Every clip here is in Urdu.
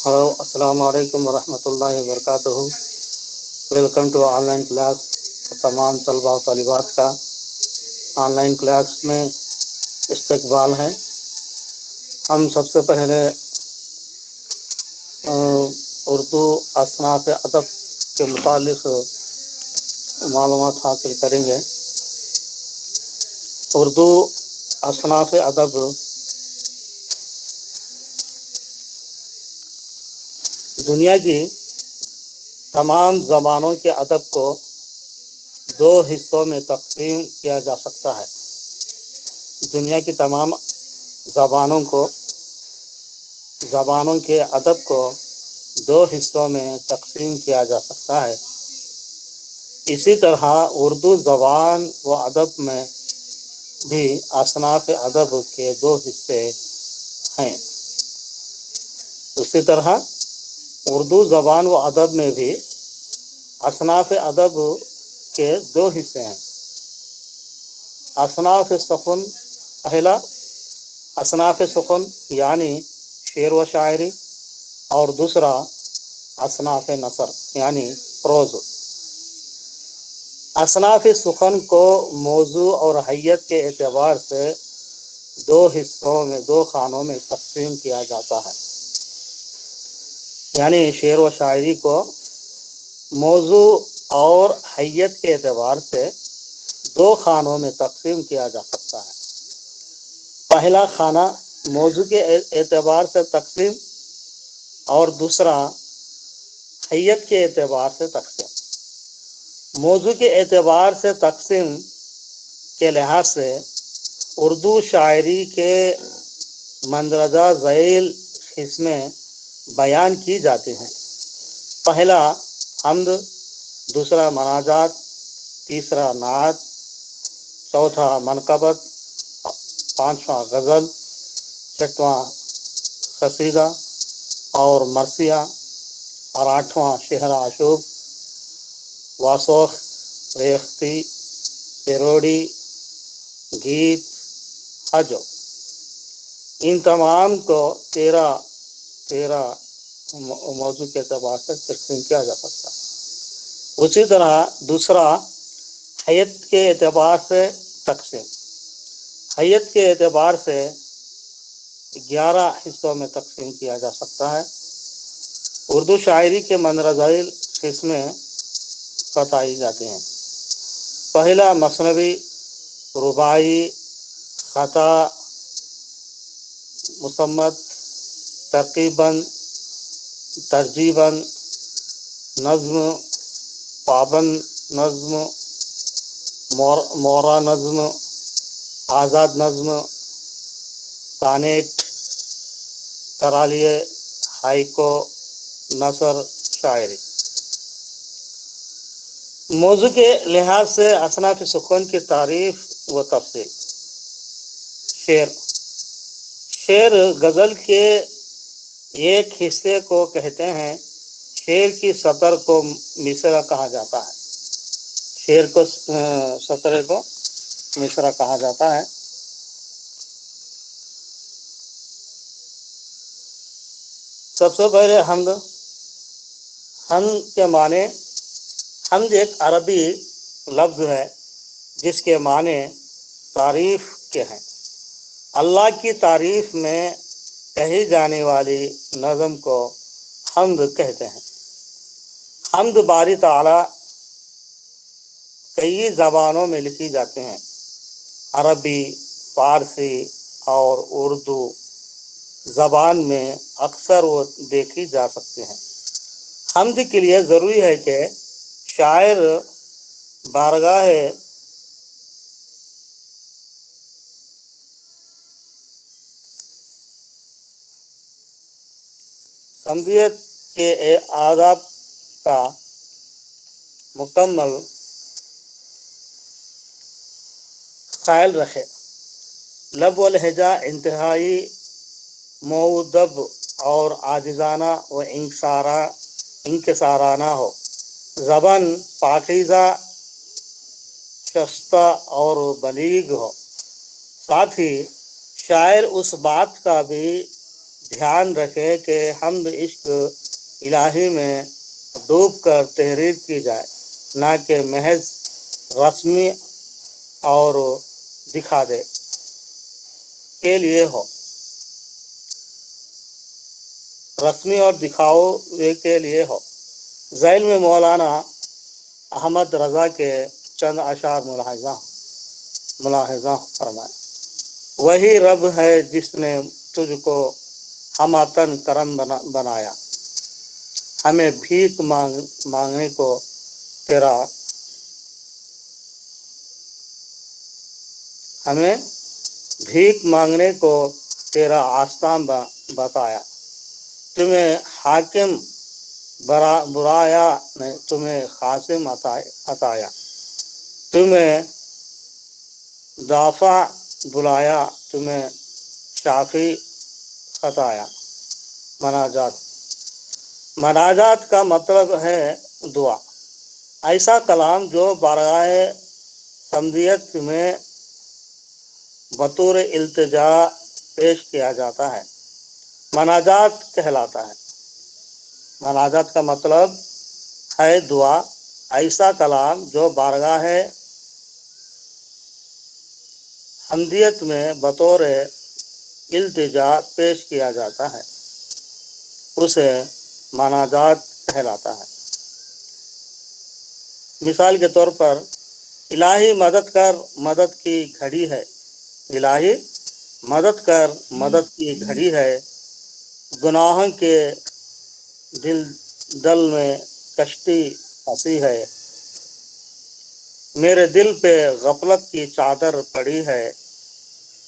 ہلو السلام علیکم ورحمۃ اللہ وبرکاتہ۔ Welcome to online class. تمام طلباء و طالبات کا آن لائن کلاس میں استقبال ہے۔ ہم سب سے پہلے اردو اصناف ادب کے متعلق معلومات حاصل کریں گے۔ اردو اصناف ادب دنیا کی تمام زبانوں کے ادب کو دو حصوں میں تقسیم کیا جا سکتا ہے۔ دنیا کی تمام زبانوں کے ادب کو دو حصوں میں تقسیم کیا جا سکتا ہے۔ اسی طرح اردو زبان و ادب میں بھی اصناف ادب کے دو حصے ہیں۔ اسی طرح اردو زبان و ادب میں بھی اصناف ادب کے دو حصے ہیں۔ اصناف سخن، پہلا اصناف سخن یعنی شعر و شاعری، اور دوسرا اصناف نثر یعنی پروز۔ اصناف سخن کو موضوع اور حیت کے اعتبار سے دو خانوں میں تقسیم کیا جاتا ہے۔ یعنی شعر و شاعری کو موضوع اور حیت کے اعتبار سے دو خانوں میں تقسیم کیا جا سکتا ہے۔ پہلا خانہ موضوع کے اعتبار سے تقسیم اور دوسرا حیت کے اعتبار سے تقسیم۔ موضوع کے اعتبار سے تقسیم کے لحاظ سے اردو شاعری کے مندرجہ ذیل قسمیں بیان کی جاتی ہیں۔ پہلا حمد، دوسرا مناجات، تیسرا نعت، چوتھا منقبت، پانچواں غزل، چھٹواں قصیدہ اور مرثیہ، اور آٹھواں شعر عشوب، واسوخ، ریختی، پیروڈی، گیت، حجو۔ ان تمام کو تیرہ موضوع کے اعتبار سے تقسیم کیا جا سکتا ہے۔ اسی طرح دوسرا حیت کے اعتبار سے تقسیم۔ حیت کے اعتبار سے 11 حصوں میں تقسیم کیا جا سکتا ہے۔ اردو شاعری کے مندرجہ ذیل قسمیں بتائی جاتی ہیں۔ پہلا مثنوی، رباعی، خطا، مصمت، ترقیباً، ترجیباً، نظم، پابند نظم، مورا نظم، آزاد نظم، سانیٹ، ترالیہ، ہائیکو، نثر، شاعری۔ موضوع کے لحاظ سے اصناف سخن کی تعریف و تفصیل۔ شعر غزل کے ایک حصے کو کہتے ہیں۔ شعر کی سطر کو مصرع کہا جاتا ہے۔ شعر کو سطر کو مصرع کہا جاتا ہے۔ سب سے پہلے حمد۔ حمد کے معنی، حمد ایک عربی لفظ ہے جس کے معنی تعریف کے ہیں۔ اللہ کی تعریف میں کہی جانے والی نظم کو حمد کہتے ہیں۔ حمد باری تعالی کئی زبانوں میں لکھی جاتے ہیں۔ عربی، فارسی اور اردو زبان میں اکثر وہ دیکھی جا سکتے ہیں۔ حمد کے لیے ضروری ہے کہ شاعر بارگاہ حمدیت کے آداب کا مکمل خیال رکھے۔ لب و لہجہ انتہائی مؤدب اور عاجزانہ و انکسارانہ ہو۔ زبان پاکیزہ، شستہ اور بلیغ ہو۔ ساتھ ہی شاعر اس بات کا بھی دھیان رکھے کہ حمد عشق الہی میں ڈوب کر تحریر کی جائے، نہ کہ محض رسمی اور دکھا دے کے لیے ہو، رسمی اور دکھاؤ کے لیے ہو۔ ذیل میں مولانا احمد رضا کے چند اشعار ملاحظہ فرمائے۔ وہی رب ہے جس نے تجھ کو ہماتن کرم بنایا، ہمیں بھیک مانگنے کو تیرا ہمیں بھیک مانگنے کو تیرا آستان بتایا، تمہیں حاکم برایا نے تمہیں خاصم عطایا، تمہیں دافع بلایا، تمہیں شافی خطایا۔ مناجات کا مطلب ہے دعا، ایسا کلام جو بارگاہ حمدیت میں بطور التجا پیش کیا جاتا ہے، مناجات کہلاتا ہے۔ مناجات کا مطلب ہے دعا، ایسا کلام جو بارگاہ حمدیت میں بطور التجا پیش کیا جاتا ہے، اسے مناجات کہلاتا ہے۔ مثال کے طور پر، الہی مدد کر مدد کی گھڑی ہے، الہی مدد کر مدد کی گھڑی ہے، گناہوں کے دل میں کشتی پھنسی ہے، میرے دل پہ غفلت کی چادر پڑی ہے،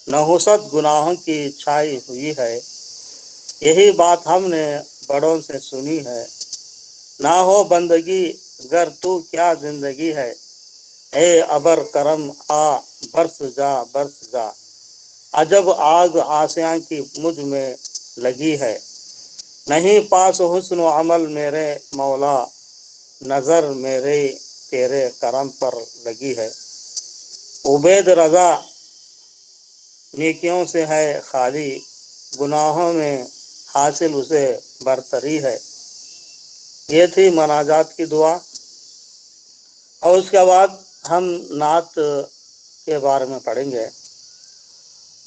نحوست گناہوں کی چھائی ہوئی ہے، یہی بات ہم نے بڑوں سے سنی ہے، نہ ہو بندگی گر تو کیا زندگی ہے، اے ابر کرم آ برس جا، عجب آگ آسیاں کی مجھ میں لگی ہے، نہیں پاس حسن و عمل میرے مولا، نظر میرے تیرے کرم پر لگی ہے، عبید رضا نیکیوں سے ہے خالی، گناہوں میں حاصل اسے برتری ہے۔ یہ تھی مناجات کی دعا، اور اس کے بعد ہم نعت کے بارے میں پڑھیں گے۔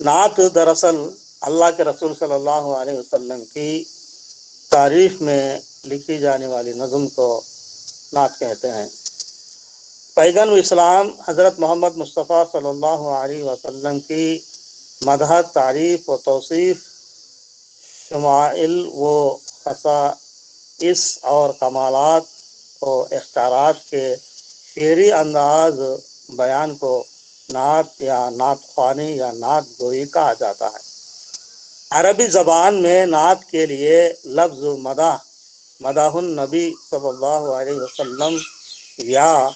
نعت دراصل اللہ کے رسول صلی اللہ علیہ وسلم کی تعریف میں لکھی جانے والی نظم کو نعت کہتے ہیں۔ پیغمبر اسلام حضرت محمد مصطفیٰ صلی اللہ علیہ وسلم کی مدح، تعریف و توصیف، شمائل و خصائص اور کمالات و اختیارات کے شعری انداز بیان کو نعت یا نعت خوانی یا نعت گوئی کہا جاتا ہے۔ عربی زبان میں نعت کے لیے لفظ مدح النبی صلی اللہ علیہ وسلم یا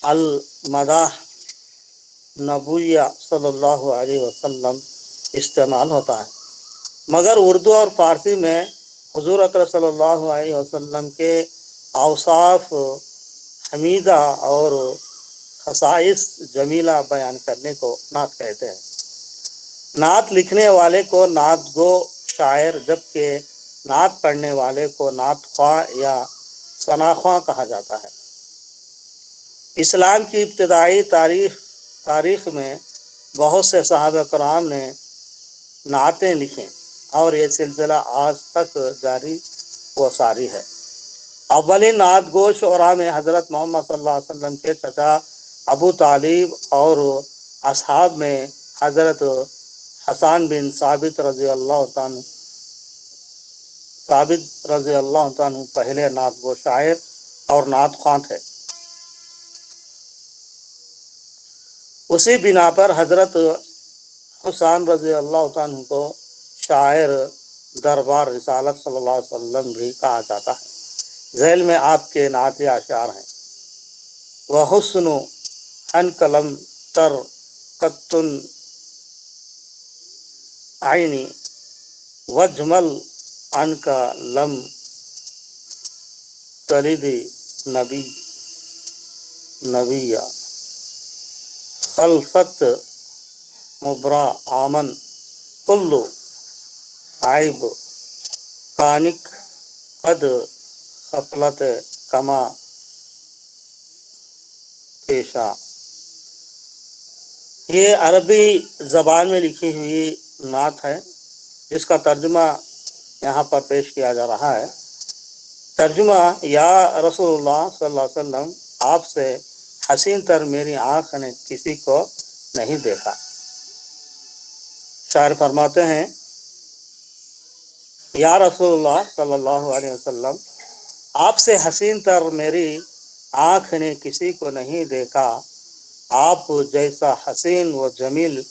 المدح نبویہ صلی اللہ علیہ وسلم استعمال ہوتا ہے، مگر اردو اور فارسی میں حضور اکرم صلی اللہ علیہ وسلم کے اوصاف حمیدہ اور خصائص جمیلہ بیان کرنے کو نعت کہتے ہیں۔ نعت لکھنے والے کو نعت گو شاعر، جبکہ نعت پڑھنے والے کو نعت خواں یا ثنا خواں کہا جاتا ہے۔ اسلام کی ابتدائی تاریخ میں بہت سے صحابہ کرام نے نعتیں لکھیں، اور یہ سلسلہ آج تک جاری و ساری ہے۔ اولین نعت گو شعراء میں حضرت محمد صلی اللہ علیہ وسلم کے چچا ابو طالب اور اصحاب میں حضرت حسان بن ثابت رضی اللہ عنہ پہلے نعت گو شاعر اور نعت خواں تھے۔ اسی بنا پر حضرت حسان رضی اللہ عنہ کو شاعر دربار رسالت صلی اللہ علیہ وسلم بھی کہا جاتا ہے۔ ذیل میں آپ کے نعتی اشعار ہیں۔ وحسن ان کلم تر قطن عینی، وجمل ان کا لم تلدی نبیا، خلفت مبرا آمن کلو عیب کانک قد غفلت کما پیشہ. یہ عربی زبان میں لکھی ہوئی نعت ہے جس کا ترجمہ یہاں پر پیش کیا جا رہا ہے. ترجمہ: یا رسول اللہ صلی اللہ علیہ وسلم، آپ سے حسین تر میری آنکھ نے کسی کو نہیں دیکھا. شاعر فرماتے ہیں، یا رسول اللہ صلی اللہ علیہ وسلم، آپ سے حسین تر میری آنکھ نے کسی کو نہیں دیکھا. آپ جیسا حسین و جمیل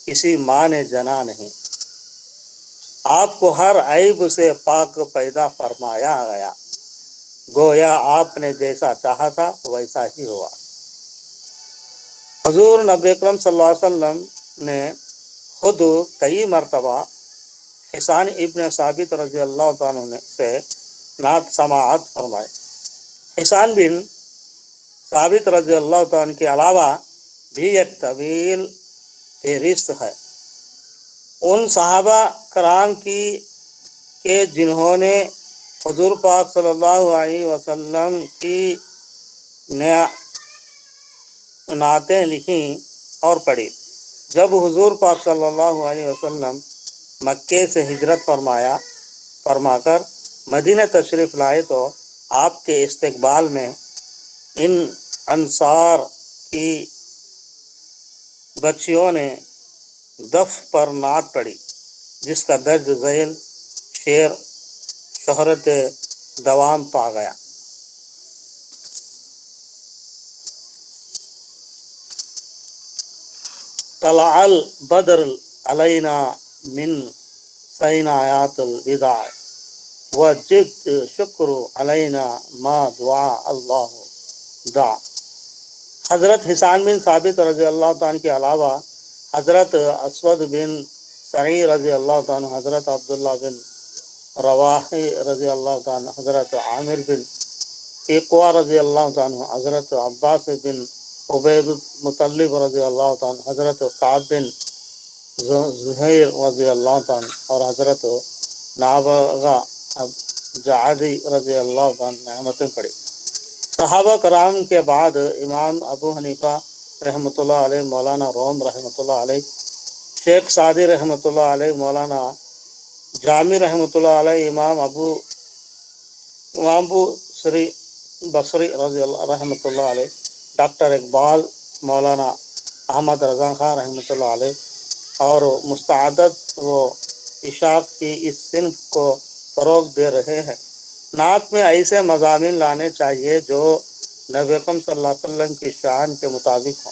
کسی ماں نے جنا نہیں. آپ کو ہر عیب سے پاک پیدا فرمایا گیا. گویا آپ نے جیسا چاہا تھا ویسا ہی ہوا. حضور نبی اکرم صلی اللہ علیہ وسلم نے خود کئی مرتبہ حسان ابن ثابت رضی اللہ عنہ سے نعت سماعت فرمائے. حسان بن ثابت رضی اللہ عنہ کے علاوہ بھی ایک طویل فہرست ہے ان صحابہ کرام کی کہ جنہوں نے حضور پاک صلی اللہ علیہ وسلم کی نعتیں لکھیں اور پڑھی. جب حضور پاک صلی اللہ علیہ وسلم مکے سے ہجرت فرما کر مدینہ تشریف لائے تو آپ کے استقبال میں ان انصار کی بچیوں نے دف پر نعت پڑھی جس کا درج ذیل شعر شہرت دوام پا گیا. طلع البدر علینا من سینایات الوداع وجد شکر علینا ما دعا اللہ دعا. حضرت حسان بن ثابت رضی اللہ عنہ کے علاوہ حضرت اسود بن سعید رضی اللہ عنہ، حضرت عبداللہ بن رواحی رضی اللہ عنہ، حضرت عامر بن ایقوا رضی اللہ عنہ، حضرت عباس بن عبید مطلب رضی اللہ عنہ، حضرت کعب بن زہیر رضی اللہ عنہ اور حضرت نابغہ جعدی رضی اللہ عنہ نعمتیں پڑھی. صحابہ کرام کے بعد امام ابو حنیفہ رحمۃ اللہ علیہ، مولانا روم رحمۃ اللہ علیہ، شیخ سعدی رحمۃ اللہ علیہ، مولانا جامی رحمۃ اللہ علیہ، امام ابو سری بصری رضی اللہ رحمۃ اللہ علیہ، ڈاکٹر اقبال، مولانا احمد رضا خان رحمۃ اللہ علیہ اور مستعدد و اشاق کی اس صنف کو فروغ دے رہے ہیں. نعت میں ایسے مضامین لانے چاہیے جو نبی اکرم صلی اللہ علیہ وسلم کی شان کے مطابق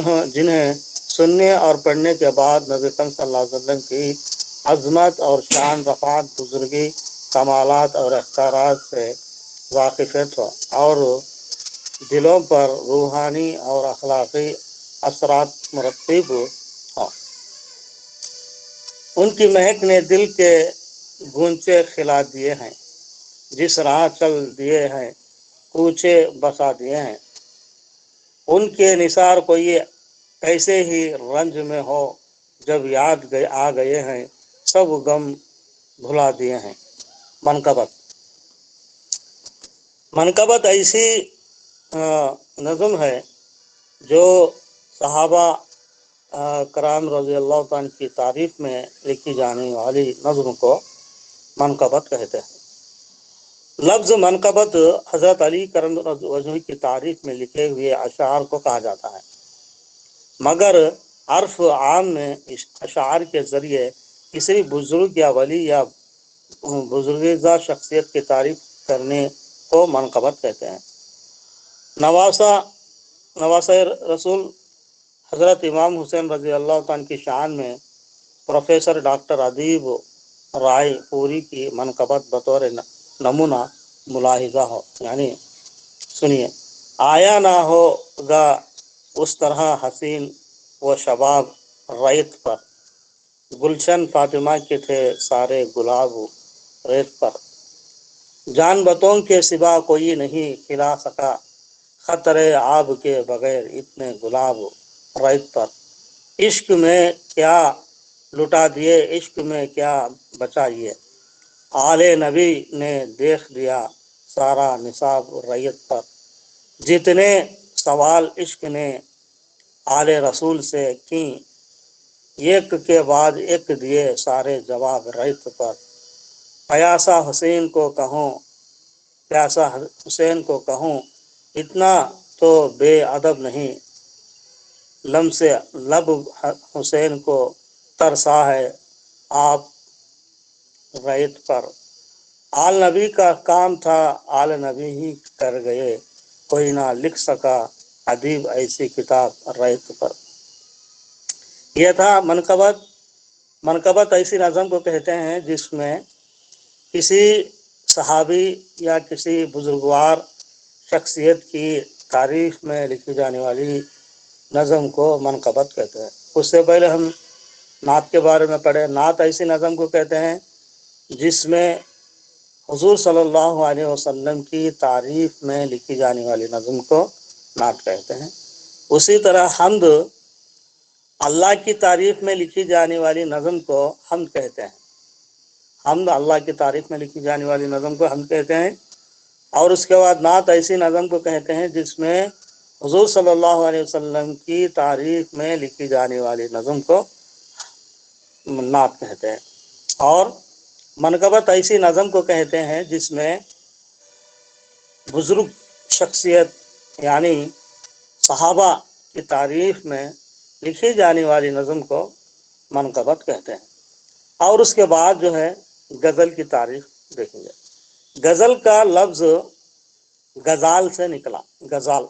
ہوں، جنہیں سننے اور پڑھنے کے بعد نبی اکرم صلی اللہ علیہ وسلم کی عظمت اور شان، رفعت، بزرگی، کمالات اور اختیارات سے واقفیت ہو اور دلوں پر روحانی اور اخلاقی اثرات مرتب ہوں. ان کی مہک نے دل کے گونچے کھلا دیے ہیں، جس راہ چل دیے ہیں کوچے بسا دیے ہیں. ان کے نثار کوئی ایسے ہی رنج میں ہو، جب یاد آ گئے ہیں سب غم بھلا دیے ہیں. منقبت ایسی نظم ہے جو صحابہ کرام رضی اللہ عنہ کی تعریف میں لکھی جانے والی نظم کو منقبت کہتے ہیں. لفظ منقبت حضرت علی کرم وجہ کی تعریف میں لکھے ہوئے اشعار کو کہا جاتا ہے، مگر عرف عام میں اشعار کے ذریعے کسی بزرگ یا ولی یا بزرگزا شخصیت کی تعریف کرنے کو منقبت کہتے ہیں. نواسہ رسول حضرت امام حسین رضی اللہ عنہ کی شان میں پروفیسر ڈاکٹر ادیب رائے پوری کی منقبت بطور نمونہ ملاحظہ ہو. یعنی سنیے، آیا نہ ہوگا اس طرح حسین و شباب ریت پر، گلشن فاطمہ کے تھے سارے گلاب ریت پر. جان بتوں کے سوا کوئی نہیں کھلا سکا، خطر آب کے بغیر اتنے گلاب ریت پر. عشق میں کیا لٹا دیے عشق میں کیا بچا یہ، آل نبی نے دیکھ دیا سارا نصاب ریت پر، جتنے سوال عشق نے آل رسول سے کی، ایک کے بعد ایک دیے سارے جواب ریت پر، پیاسا حسین کو کہوں پیاسا حسین کو کہوں اتنا تو بے ادب نہیں، لم سے لب حسین کو ترسا ہے آپ ریت پر، آل نبی کا کام تھا آل نبی ہی کر گئے، کوئی نہ لکھ سکا ادیب ایسی کتاب ریت پر۔ یہ تھا منقبت۔ منقبت ایسی نظم کو کہتے ہیں جس میں کسی صحابی یا کسی بزرگوار شخصیت کی تعریف میں لکھی جانے والی نظم کو منقبت کہتے ہیں۔ اس سے پہلے ہم نعت کے بارے میں پڑھے۔ نعت ایسی نظم کو کہتے ہیں جس میں حضور صلی اللہ علیہ وسلم کی تعریف میں لکھی جانے والی نظم کو نعت کہتے ہیں۔ اسی طرح حمد، اللہ کی تعریف میں لکھی جانے والی نظم کو حمد کہتے ہیں۔ حمد، اللہ کی تعریف میں لکھی جانے والی نظم کو حمد کہتے ہیں۔ اور اس کے بعد نعت ایسی نظم کو کہتے ہیں جس میں حضور صلی اللہ علیہ وسلم کی تعریف میں لکھی جانے والی نظم کو نعت کہتے ہیں۔ اور منقبت ایسی نظم کو کہتے ہیں جس میں بزرگ شخصیت یعنی صحابہ کی تعریف میں لکھی جانے والی نظم کو منقبت کہتے ہیں۔ اور اس کے بعد جو ہے غزل کی تعریف دیکھیں گے۔ غزل کا لفظ غزال سے نکلا۔ غزال،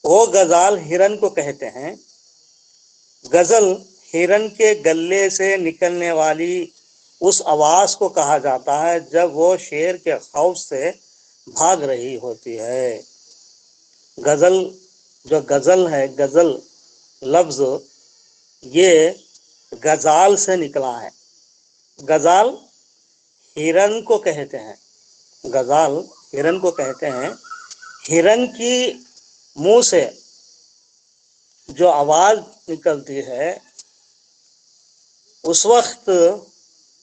وہ غزال ہرن کو کہتے ہیں۔ غزل ہرن کے گلے سے نکلنے والی اس آواز کو کہا جاتا ہے جب وہ شیر کے خوف سے بھاگ رہی ہوتی ہے۔ غزل، جو غزل ہے، غزل لفظ یہ غزال سے نکلا ہے۔ غزال ہرن کو کہتے ہیں۔ غزال ہرن کو کہتے ہیں۔ ہرن کی منہ سے جو آواز نکلتی ہے اس وقت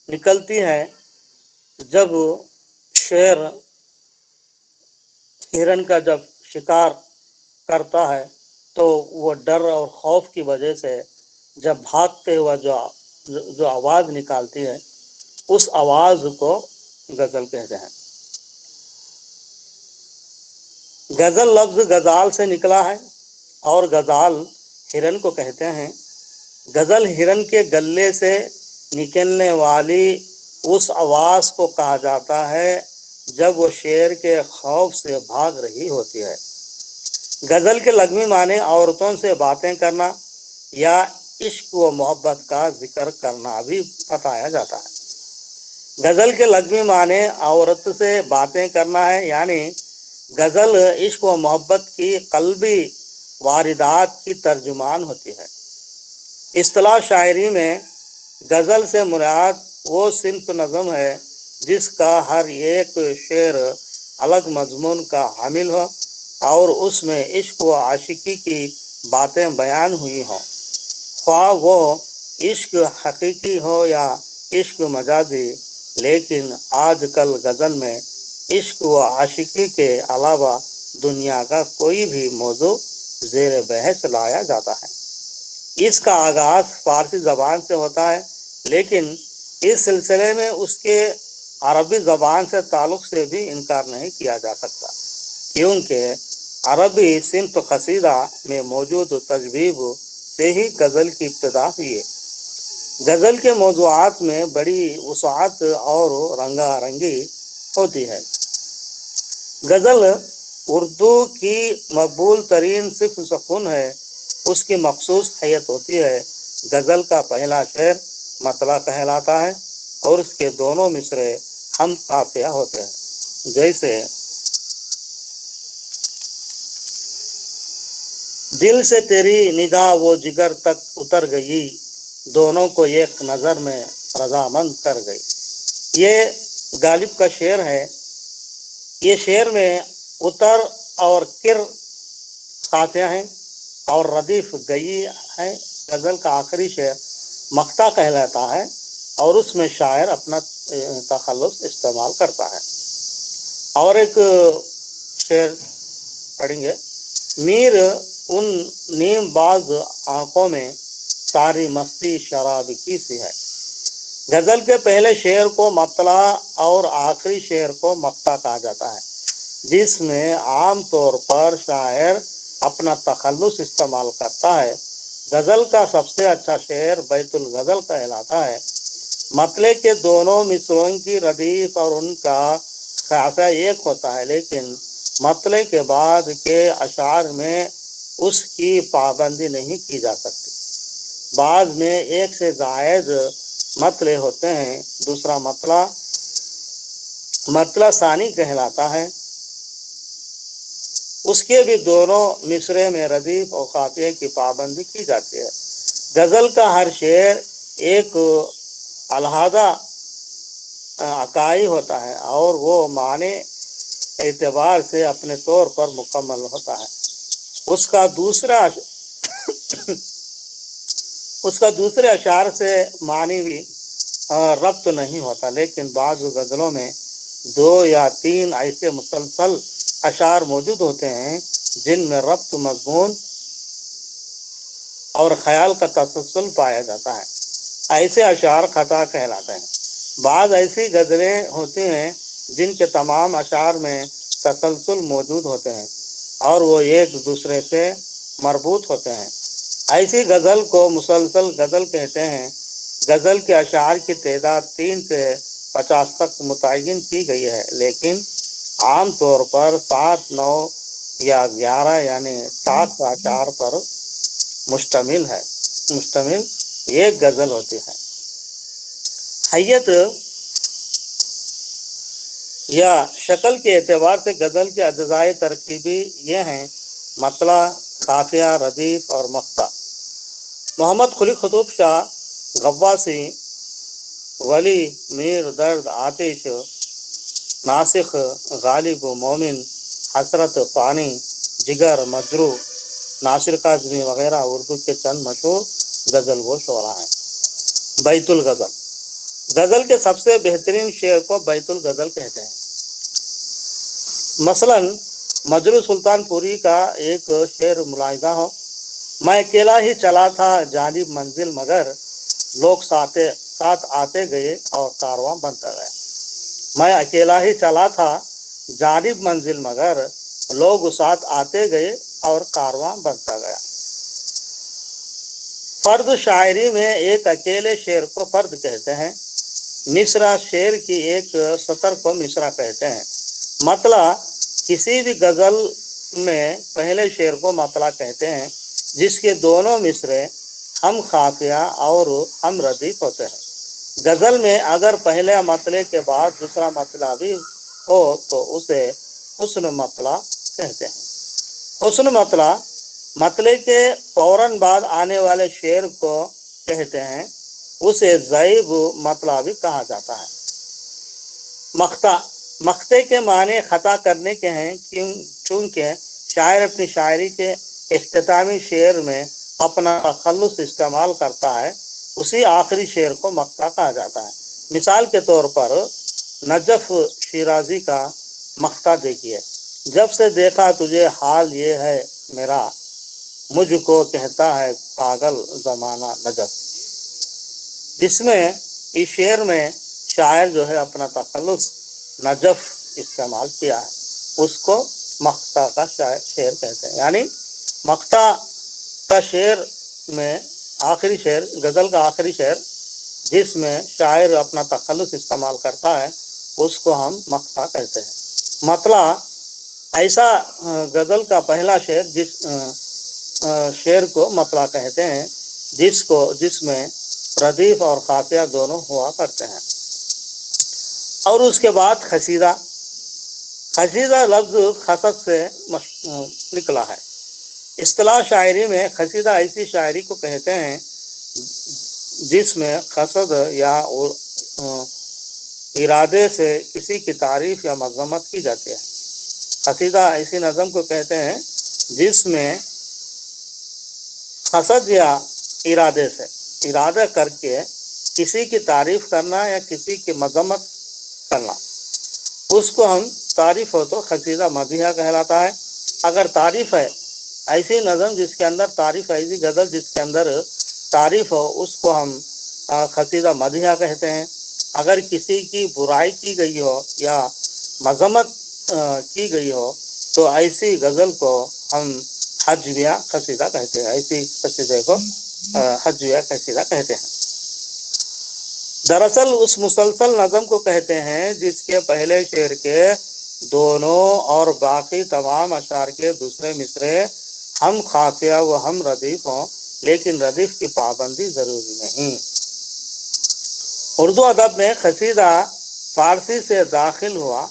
نکلتی ہے جب شیر ہرن کا جب شکار کرتا ہے تو وہ ڈر اور خوف کی وجہ سے جب بھاگتے ہوا جو آواز نکالتی ہے اس آواز کو غزل کہتے ہیں۔ غزل لفظ غزال سے نکلا ہے اور غزال ہرن کو کہتے ہیں۔ غزل ہرن کے گلے سے نکلنے والی اس آواز کو کہا جاتا ہے جب وہ شیر کے خوف سے بھاگ رہی ہوتی ہے۔ غزل کے لغوی معنی عورتوں سے باتیں کرنا یا عشق و محبت کا ذکر کرنا بھی بتایا جاتا ہے۔ غزل کے لغوی معنی عورت سے باتیں کرنا ہے، یعنی غزل عشق و محبت کی قلبی واردات کی ترجمان ہوتی ہے۔ اصطلاح شاعری میں غزل سے مراد وہ صنف نظم ہے جس کا ہر ایک شعر الگ مضمون کا حامل ہو اور اس میں عشق و عاشقی کی باتیں بیان ہوئی ہوں، خواہ وہ عشق حقیقی ہو یا عشق مجازی۔ لیکن آج کل غزل میں عشق و عاشقی کے علاوہ دنیا کا کوئی بھی موضوع زیر بحث لایا جاتا ہے۔ اس کا آغاز فارسی زبان سے ہوتا ہے، لیکن اس سلسلے میں اس کے عربی زبان سے تعلق سے بھی انکار نہیں کیا جا سکتا، کیونکہ عربی صنف قصیدہ میں موجود تجویب سے ہی غزل کی ابتدا ہوئی ہے۔ غزل کے موضوعات میں بڑی وسعت اور رنگا رنگی ہوتی ہے۔ غزل اردو کی مقبول ترین صفت سکون ہے، اس کی مخصوص حیت ہوتی ہے۔ غزل کا پہلا شعر مطلع کہلاتا ہے اور اس کے دونوں مصرے ہم قافیہ ہوتے ہیں، جیسے دل سے تیری نگاہ وہ جگر تک اتر گئی، دونوں کو ایک نظر میں رضامند کر گئی۔ یہ غالب کا شعر ہے۔ یہ شعر میں اتر اور کر قافیہ ہیں اور ردیف گئی ہے۔ غزل کا آخری شعر مقطع کہلاتا ہے، اور اس میں شاعر اپنا تخلص استعمال کرتا ہے۔ اور ایک شعر پڑھیں گے، میر ان نیم باز آنکھوں میں ساری مستی شراب کی سی ہے۔ غزل کے پہلے شعر کو مطلع اور آخری شعر کو مقطع کہا جاتا ہے، جس میں عام طور پر شاعر اپنا تخلص استعمال کرتا ہے۔ غزل کا سب سے اچھا شعر بیت الغزل کہلاتا ہے۔ مطلع کے دونوں مصروں کی ردیف اور ان کا خاصہ ایک ہوتا ہے، لیکن مطلع کے بعد کے اشعار میں اس کی پابندی نہیں کی جا سکتی۔ بعض میں ایک سے زائد مطلع ہوتے ہیں۔ دوسرا مطلع ثانی کہلاتا ہے، اس کے بھی دونوں مصرے میں ردیف اور قافیے کی پابندی کی جاتی ہے۔ غزل کا ہر شعر ایک علیحدہ عکائی ہوتا ہے اور وہ معنی اعتبار سے اپنے طور پر مکمل ہوتا ہے۔ اس کا دوسرے اشعار سے معنی بھی ربط نہیں ہوتا، لیکن بعض غزلوں میں 2 یا 3 ایسے مسلسل اشعار موجود ہوتے ہیں جن میں ربط، مضمون اور خیال کا تسلسل پایا جاتا ہے۔ ایسے اشعار قطع کہلاتے ہیں۔ بعض ایسی غزلیں ہوتی ہیں جن کے تمام اشعار میں تسلسل موجود ہوتے ہیں اور وہ ایک دوسرے سے مربوط ہوتے ہیں۔ ایسی غزل کو مسلسل غزل کہتے ہیں۔ غزل کے اشعار کی تعداد 3 سے 50 تک متعین کی گئی ہے، لیکن عام طور پر 7، 9 یا 11 یعنی 7 اشعار پر مشتمل ایک غزل ہوتی ہے۔ حیت یا شکل کے اعتبار سے غزل کے اجزائے ترکیبی یہ ہیں: مطلع، قافیہ، ردیف اور مقطع۔ محمد قلی قطب شاہ غواصی، ولی، میر، درد، آتش، ناسخ، غالب، مومن، حسرت، فانی، جگر، مجروح، ناصر کاظمی وغیرہ اردو کے چند مشہور غزل گو شعراء ہیں۔ بیت الغزل، غزل کے سب سے بہترین شعر کو بیت الغزل کہتے ہیں۔ مثلاً مجروح سلطان پوری کا ایک شعر ملاحظہ ہو: میں اکیلا ہی چلا تھا جانب منزل، مگر لوگ ساتھ آتے گئے اور کارواں بنتا گیا۔ میں اکیلا ہی چلا تھا جانب منزل، مگر لوگ ساتھ آتے گئے اور کارواں بنتا گیا۔ فرد شاعری میں ایک اکیلے شعر کو فرد کہتے ہیں۔ مصرع، شعر کی ایک سطر کو مصرع کہتے ہیں۔ مطلع، کسی بھی غزل میں پہلے شعر کو مطلع کہتے ہیں، جس کے دونوں مصرے ہم قافیہ اور ہم ردیف ہوتے ہیں۔ غزل میں اگر پہلے مطلع کے بعد دوسرا مطلع بھی ہو تو اسے حسن مطلع کہتے ہیں۔ حسن مطلع، مطلع کے فوراً بعد آنے والے شعر کو کہتے ہیں۔ اسے ضعیف مطلع بھی کہا جاتا ہے۔ مقطع کے معنی خطا کرنے کے ہیں، چونکہ شاعر اپنی شاعری کے اختتامی شعر میں اپنا تخلص استعمال کرتا ہے، اسی آخری شعر کو مقطع کہا جاتا ہے۔ مثال کے طور پر نجف شیرازی کا مقطع دیکھیے: جب سے دیکھا تجھے حال یہ ہے میرا، مجھ کو کہتا ہے پاگل زمانہ نجف۔ جس میں اس شعر میں شاعر جو ہے اپنا تخلص نجف استعمال کیا ہے، اس کو مقطع کا شعر کہتے ہیں۔ یعنی مقطع کا شعر میں آخری شعر، غزل کا آخری شعر جس میں شاعر اپنا تخلص استعمال کرتا ہے، اس کو ہم مقطع کہتے ہیں۔ مطلع، ایسا غزل کا پہلا شعر جس شعر کو مطلع کہتے ہیں جس میں ردیف اور قافیہ دونوں ہوا کرتے ہیں۔ اور اس کے بعد قصیدہ لفظ قصد سے نکلا ہے۔ اصطلاح شاعری میں قصیدہ ایسی شاعری کو کہتے ہیں جس میں قصد یا ارادے سے کسی کی تعریف یا مذمت کی جاتی ہے۔ قصیدہ ایسی نظم کو کہتے ہیں جس میں قصد یا ارادے سے ارادہ کر کے کسی کی تعریف کرنا یا کسی کی مذمت کرنا، اس کو ہم تعریف ہو تو قصیدہ مدیحہ کہلاتا ہے۔ اگر تعریف ہے، ایسی نظم جس کے اندر تعریف ہے، ایسی غزل جس کے اندر تعریف ہو، اس کو ہم قصیدہ مدیحہ کہتے ہیں۔ اگر کسی کی برائی کی گئی ہو یا مذمت کی گئی ہو تو ایسی غزل کو ہم حجویہ قصیدہ کہتے ہیں، ایسی قصیدے کو حجویہ قصیدہ کہتے ہیں۔ دراصل اس مسلسل نظم کو کہتے ہیں جس کے پہلے شعر کے دونوں اور باقی تمام اشعار کے دوسرے مصرے ہم خافیہ و ہم ردیف ہوں، لیکن ردیف کی پابندی ضروری نہیں۔ اردو ادب میں قصیدہ فارسی سے داخل ہوا۔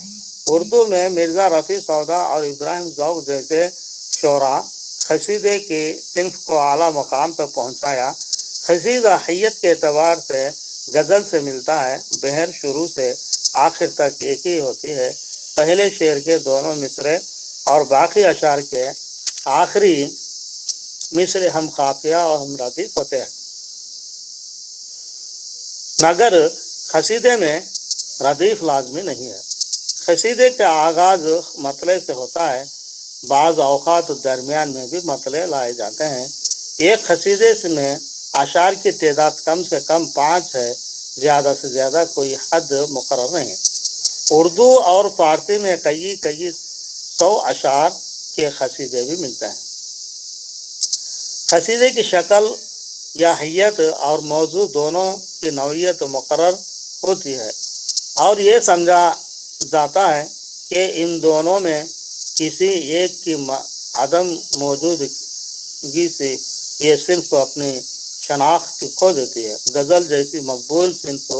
اردو میں مرزا رفیع سودا اور ابراہیم ذوق جیسے شعراء قصیدے کی صنف کو اعلیٰ مقام پر پہنچایا۔ قصیدہ حیت کے اعتبار سے غزل سے ملتا ہے، بہر شروع سے آخر تک ایک ہی ہوتی ہے۔ پہلے شعر کے دونوں مصرے اور باقی اشعار کے آخری مصرے ہم قافیہ اور ہم ردیف ہوتے ہیں، مگر قصیدے میں ردیف لازمی نہیں ہے۔ قصیدے کا آغاز مطلع سے ہوتا ہے، بعض اوقات درمیان میں بھی مطلع لائے جاتے ہیں۔ ایک قصیدے میں اشعار کی تعداد کم سے کم 5 ہے، زیادہ سے زیادہ کوئی حد مقرر نہیں۔ اردو اور فارسی میں کئی 100 اشعار کے قصیدے بھی ملتے ہیں۔ قصیدے کی شکل یا حیت اور موضوع دونوں کی نوعیت مقرر ہوتی ہے، اور یہ سمجھا جاتا ہے کہ ان دونوں میں کسی ایک کی عدم موجودگی سے یہ صرف اپنی شناخت کھو دیتی ہے۔ غزل جیسی مقبول صنف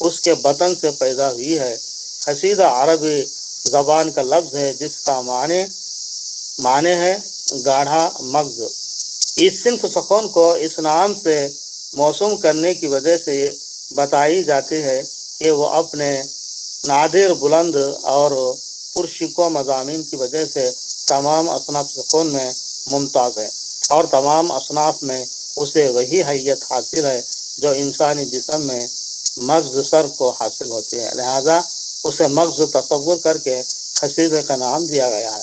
اس کے بطن سے پیدا ہوئی ہے۔ قصیدہ عربی زبان کا لفظ ہے جس کا معنی ہے گاڑھا مغز۔ اس صنف سخن کو اس نام سے موسوم کرنے کی وجہ سے بتائی جاتی ہے کہ وہ اپنے نادر، بلند اور پرشکوہ مضامین کی وجہ سے تمام اصناف سکون میں ممتاز ہے، اور تمام اصناف میں اسے وہی حیت حاصل ہے جو انسانی جسم میں مغز سر کو حاصل ہوتی ہے، لہذا اسے مغز تصور کر کے قصیدے کا نام دیا گیا ہے۔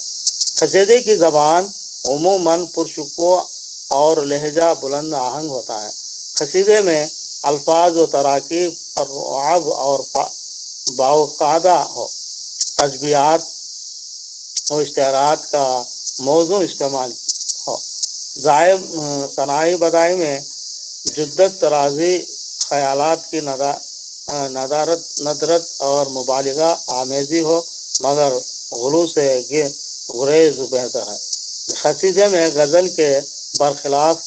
قصیدے کی زبان عموماً پرشکوہ اور لہجہ بلند آہنگ ہوتا ہے۔ قصیدے میں الفاظ و تراکیب رعب اور باقاعدہ ہو، تشبیہات و اشتہارات کا موضوع استعمال ہو، ثنائی بدائی میں جدت طرازی، خیالات کی ندرت اور مبالغہ آمیزی ہو، مگر غلو سے گریز بہتر ہے۔ قصیدے میں غزل کے برخلاف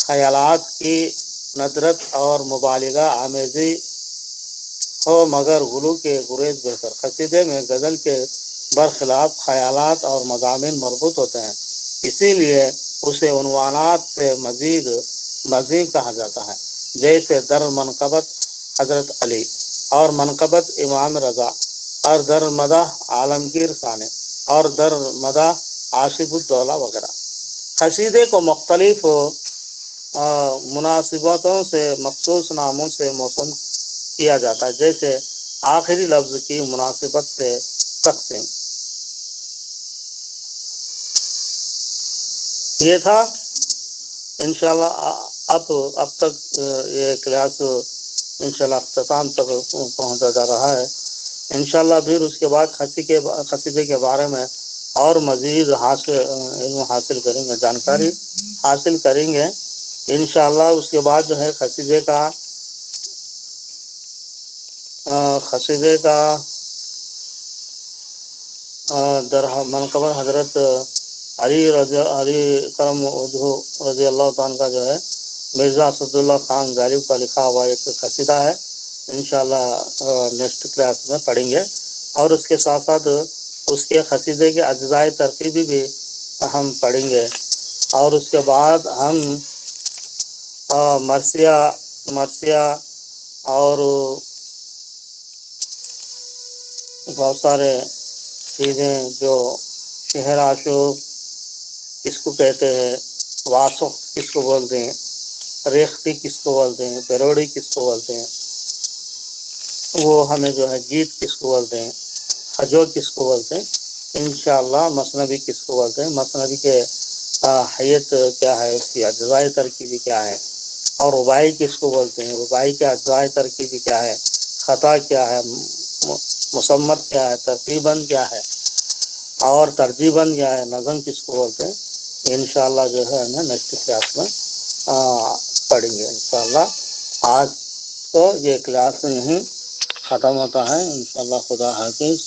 خیالات کی ندرت اور مبالغہ آمیزی ہو، مگر غلو کے گریز بہتر۔ قصیدے میں غزل کے برخلاف خیالات اور مضامین مربوط ہوتے ہیں، اسی لیے اسے عنوانات سے مزید کہا جاتا ہے، جیسے در منقبت حضرت علی اور منقبت امام رضا، اور در مدح عالمگیر ثانی اور در مدح عاشق الدولہ وغیرہ۔ قصیدے کو مختلف مناسبتوں سے مخصوص ناموں سے موسوم کیا جاتا ہے، جیسے آخری لفظ کی مناسبت سے تقسیم۔ یہ تھا انشاءاللہ۔ اب تک یہ کلاس انشاءاللہ اختتام تک پہنچا جا رہا ہے۔ انشاءاللہ پھر اس کے بعد قصیدے کے بارے میں اور مزید علم حاصل کریں گے، جانکاری حاصل کریں گے انشاءاللہ۔ اس کے بعد جو ہے قصیدے کا در منقبت حضرت علی کرم وجہ رضی اللہ تعالیٰ کا جو ہے مرزا اسد اللہ خان غالب کا لکھا ہوا ایک قصیدہ ہے، انشاءاللہ نیکسٹ کلاس میں پڑھیں گے، اور اس کے ساتھ ساتھ اس کے قصیدے کے اجزائے ترکیبی بھی ہم پڑھیں گے، اور اس کے بعد ہم مرثیہ اور بہت سارے چیزیں جو شہر عاشق اس کو کہتے ہیں، واسق اس کو بولتے ہیں، ریختی کس کو بولتے ہیں، پیروڑی کس کو بولتے ہیں، وہ ہمیں جو ہے گیت کس کو بولتے ہیں، حجو کس کو بولتے ہیں، انشاءاللہ مثنوی کس کو بولتے ہیں، مثنوی کے حیت کیا ہے، اس کی اجزائے ترکیبی کیا ہے، اور رباعی کس کو بولتے ہیں، رباعی کے اجزائے ترکیبی کیا ہے، خطا کیا ہے، مسمت کیا ہے، ترتیباً کیا ہے، اور ترجیباً کیا ہے، نظم کس کو بولتے ہیں، انشاءاللہ جو ہے ہمیں نیکسٹ کلاس میں پڑھیں گے انشاءاللہ۔ آج تو یہ کلاس نہیں ختم ہوتا ہے انشاءاللہ، خدا حافظ۔